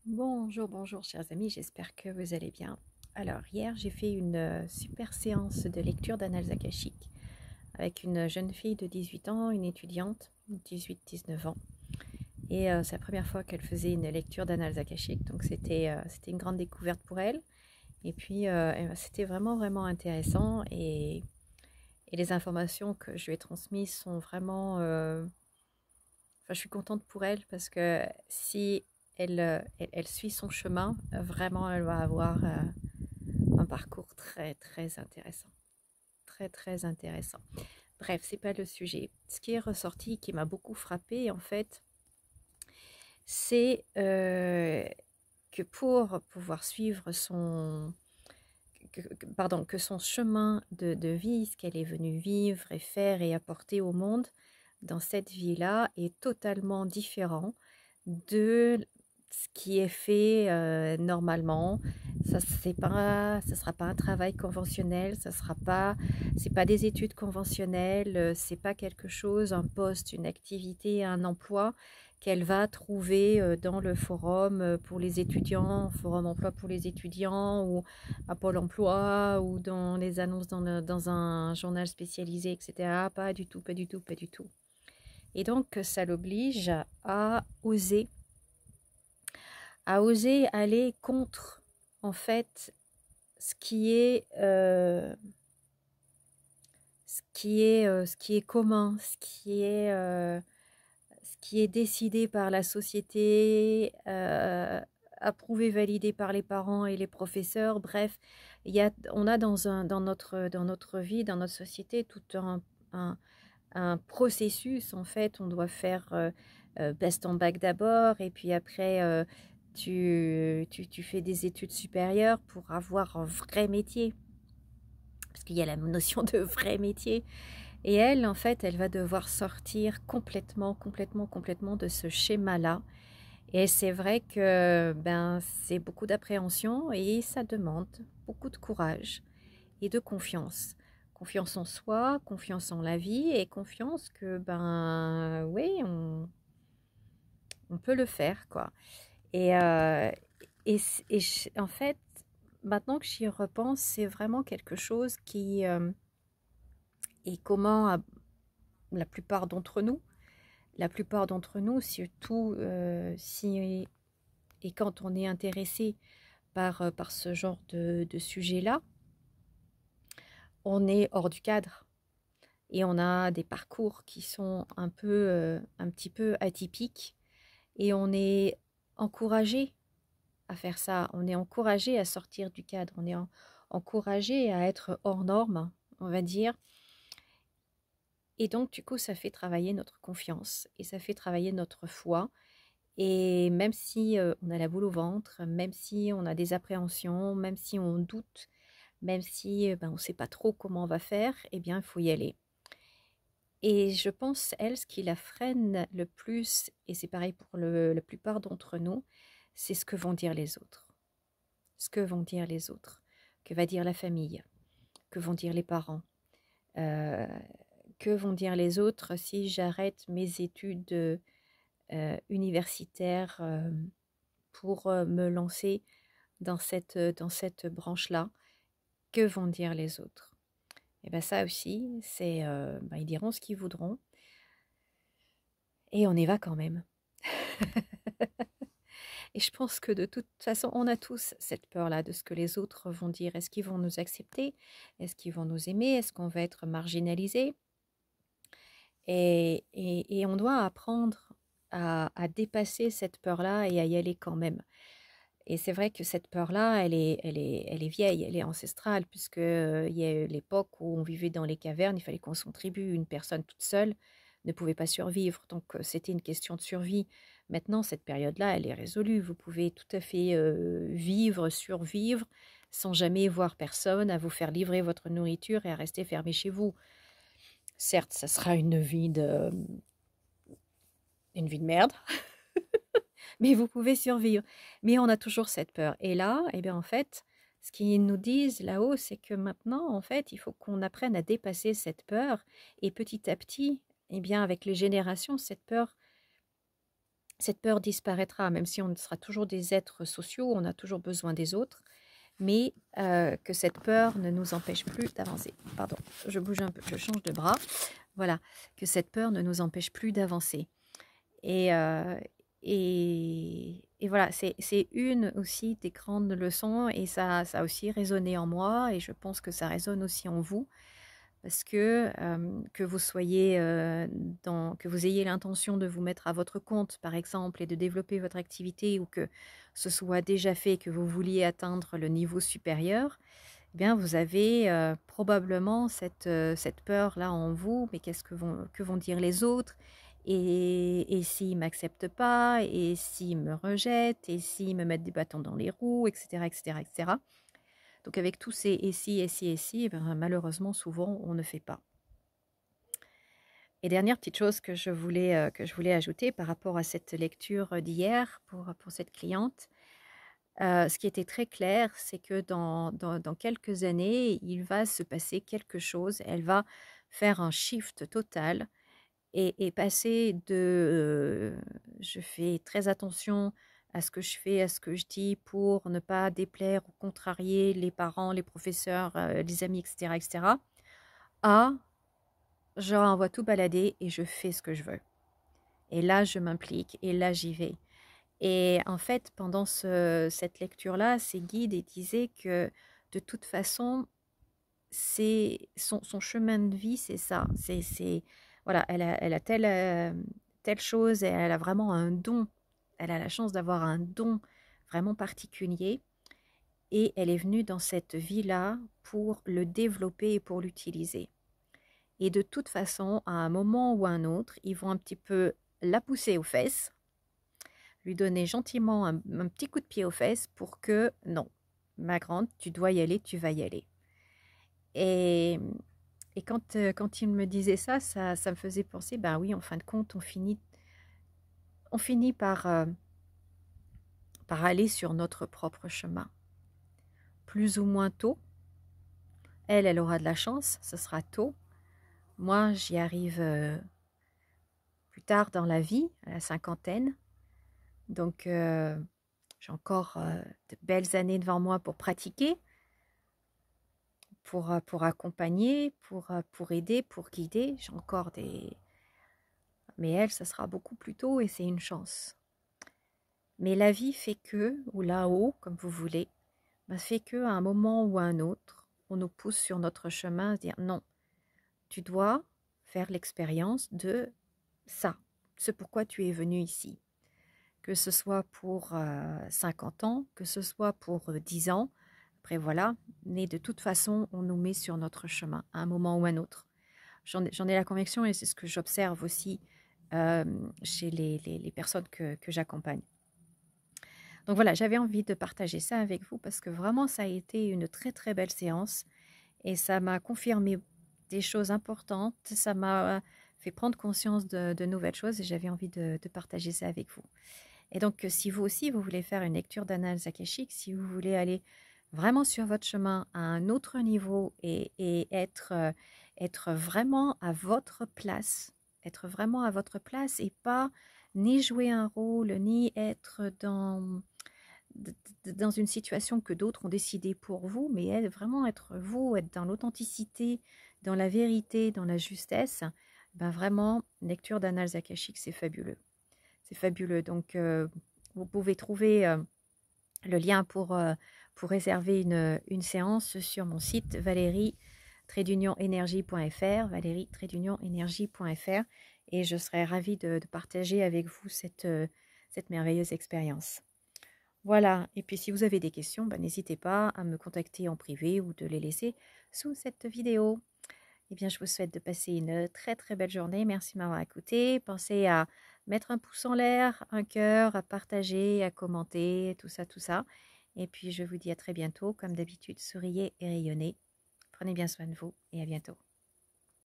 Bonjour, bonjour chers amis, j'espère que vous allez bien. Alors hier j'ai fait une super séance de lecture d'annales akashiques avec une jeune fille de 18 ans, une étudiante, 18-19 ans. Et c'est la première fois qu'elle faisait une lecture d'annales akashiques, donc c'était une grande découverte pour elle. Et puis c'était vraiment intéressant et les informations que je lui ai transmises sont vraiment... Enfin, je suis contente pour elle parce que si elle suit son chemin, vraiment, elle va avoir un parcours très intéressant. Très intéressant. Bref, c'est pas le sujet. Ce qui est ressorti, qui m'a beaucoup frappé, en fait, c'est que pour pouvoir suivre que son chemin de vie, ce qu'elle est venue vivre et faire et apporter au monde dans cette vie-là est totalement différent de ce qui est fait normalement. Ça sera pas un travail conventionnel, c'est pas des études conventionnelles, c'est pas quelque chose, un poste, une activité, un emploi qu'elle va trouver dans le forum pour les étudiants, forum emploi pour les étudiants ou à Pôle emploi ou dans les annonces dans un journal spécialisé, etc. Pas du tout, pas du tout, pas du tout. Et donc, ça l'oblige à oser aller contre, en fait, ce qui est, ce qui est commun, ce qui est décidé par la société, approuvé, validé par les parents et les professeurs. Bref, on a dans notre vie, dans notre société, tout un processus. En fait, on doit faire best en bac d'abord, et puis après, tu fais des études supérieures pour avoir un vrai métier. Parce qu'il y a la notion de vrai métier. Et elle, en fait, elle va devoir sortir complètement de ce schéma-là. Et c'est vrai que c'est beaucoup d'appréhension et ça demande beaucoup de courage et de confiance. Confiance en soi, confiance en la vie et confiance que, oui, on peut le faire, quoi. Et, en fait, maintenant que j'y repense, c'est vraiment quelque chose qui est commun à la plupart d'entre nous. La plupart d'entre nous, surtout si et quand on est intéressé par ce genre de sujet-là, on est hors du cadre et on a des parcours qui sont un petit peu atypiques et on est encouragé à faire ça, on est encouragé à sortir du cadre, encouragé à être hors norme, on va dire. Et donc, du coup, ça fait travailler notre confiance et ça fait travailler notre foi. Et même si on a la boule au ventre, même si on a des appréhensions, même si on doute, même si on ne sait pas trop comment on va faire, eh bien, il faut y aller. Et je pense, elle, ce qui la freine le plus, et c'est pareil pour la plupart d'entre nous, c'est ce que vont dire les autres. Ce que vont dire les autres. Que va dire la famille? Que vont dire les parents? Euh, que vont dire les autres si j'arrête mes études universitaires pour me lancer dans cette branche-là? Que vont dire les autres? Et bien ça aussi, ils diront ce qu'ils voudront et on y va quand même. Et je pense que de toute façon, on a tous cette peur-là de ce que les autres vont dire. Est-ce qu'ils vont nous accepter? Est-ce qu'ils vont nous aimer? Est-ce qu'on va être marginalisé? Et on doit apprendre à dépasser cette peur-là et à y aller quand même. Et c'est vrai que cette peur-là, elle est vieille, elle est ancestrale, puisque il y a eu l'époque où on vivait dans les cavernes, il fallait qu'on se contribue. Une personne toute seule ne pouvait pas survivre. Donc, c'était une question de survie. Maintenant, cette période-là, elle est résolue. Vous pouvez tout à fait vivre, survivre, sans jamais voir personne, à vous faire livrer votre nourriture et à rester fermé chez vous. Certes, ça sera une vie de merde, mais vous pouvez survivre. Mais on a toujours cette peur. Et là, eh bien, en fait, ce qu'ils nous disent là-haut, c'est que maintenant, en fait, il faut qu'on apprenne à dépasser cette peur. Et petit à petit, eh bien, avec les générations, cette peur disparaîtra, même si on sera toujours des êtres sociaux, on a toujours besoin des autres, mais que cette peur ne nous empêche plus d'avancer. Pardon, je bouge un peu, je change de bras. Voilà, que cette peur ne nous empêche plus d'avancer. Et, et voilà, c'est une aussi des grandes leçons et ça a aussi résonné en moi et je pense que ça résonne aussi en vous parce que vous soyez que vous ayez l'intention de vous mettre à votre compte, par exemple, et de développer votre activité ou que ce soit déjà fait, que vous vouliez atteindre le niveau supérieur, eh bien, vous avez probablement cette peur-là en vous, mais que vont dire les autres? Et s'ils ne m'acceptent pas? Et s'ils me rejettent? Et s'ils me mettent des bâtons dans les roues? Etc., etc., etc. Donc avec tous ces et si, eh ben, malheureusement, souvent, on ne fait pas. Et dernière petite chose que je voulais ajouter par rapport à cette lecture d'hier pour cette cliente, ce qui était très clair, c'est que dans quelques années, il va se passer quelque chose. Elle va faire un shift total et passer de je fais très attention à ce que je fais, à ce que je dis pour ne pas déplaire ou contrarier les parents, les professeurs, les amis, etc., etc., à je renvoie tout balader et je fais ce que je veux. Et là, je m'implique et là, j'y vais. Et en fait, pendant cette lecture-là, ces guides disaient que de toute façon, c'est son chemin de vie, c'est ça. Voilà, elle a telle chose et elle a vraiment un don. Elle a la chance d'avoir un don vraiment particulier et elle est venue dans cette vie-là pour le développer et pour l'utiliser. Et de toute façon, à un moment ou à un autre, ils vont un petit peu la pousser aux fesses, lui donner gentiment un petit coup de pied aux fesses pour que, non, ma grande, tu dois y aller, tu vas y aller. Et, et quand il me disait ça, ça me faisait penser, ben oui, en fin de compte, on finit par aller sur notre propre chemin. Plus ou moins tôt. Elle aura de la chance, ce sera tôt. Moi, j'y arrive plus tard dans la vie, à la cinquantaine. Donc, j'ai encore de belles années devant moi pour pratiquer, pour accompagner, pour aider, pour guider. J'ai encore des... Mais elle, ça sera beaucoup plus tôt et c'est une chance. Mais la vie fait que, ou là-haut, comme vous voulez, fait qu'à un moment ou à un autre, on nous pousse sur notre chemin à se dire non, tu dois faire l'expérience de ça, ce pourquoi tu es venu ici. Que ce soit pour 50 ans, que ce soit pour 10 ans, après voilà, mais de toute façon, on nous met sur notre chemin à un moment ou à un autre. J'en ai la conviction et c'est ce que j'observe aussi chez les personnes que j'accompagne. Donc voilà, j'avais envie de partager ça avec vous parce que vraiment, ça a été une très très belle séance et ça m'a confirmé des choses importantes, ça m'a fait prendre conscience de nouvelles choses et j'avais envie de partager ça avec vous. Et donc, si vous aussi, vous voulez faire une lecture d'analyse akashique, si vous voulez aller vraiment sur votre chemin à un autre niveau et être vraiment à votre place, et pas ni jouer un rôle, ni être dans une situation que d'autres ont décidé pour vous, mais vraiment être vous, être dans l'authenticité, dans la vérité, dans la justesse, ben vraiment, lecture d'analyse akashique, c'est fabuleux. C'est fabuleux. Donc, vous pouvez trouver le lien pour réserver une séance sur mon site valérie-energie.fr, valérie-energie.fr, et je serai ravie de partager avec vous cette merveilleuse expérience. Voilà, et puis si vous avez des questions, ben, n'hésitez pas à me contacter en privé ou de les laisser sous cette vidéo. Eh bien, je vous souhaite de passer une très très belle journée. Merci de m'avoir écouté. Pensez à mettre un pouce en l'air, un cœur, à partager, à commenter, tout ça, tout ça. Et puis, je vous dis à très bientôt. Comme d'habitude, souriez et rayonnez. Prenez bien soin de vous et à bientôt.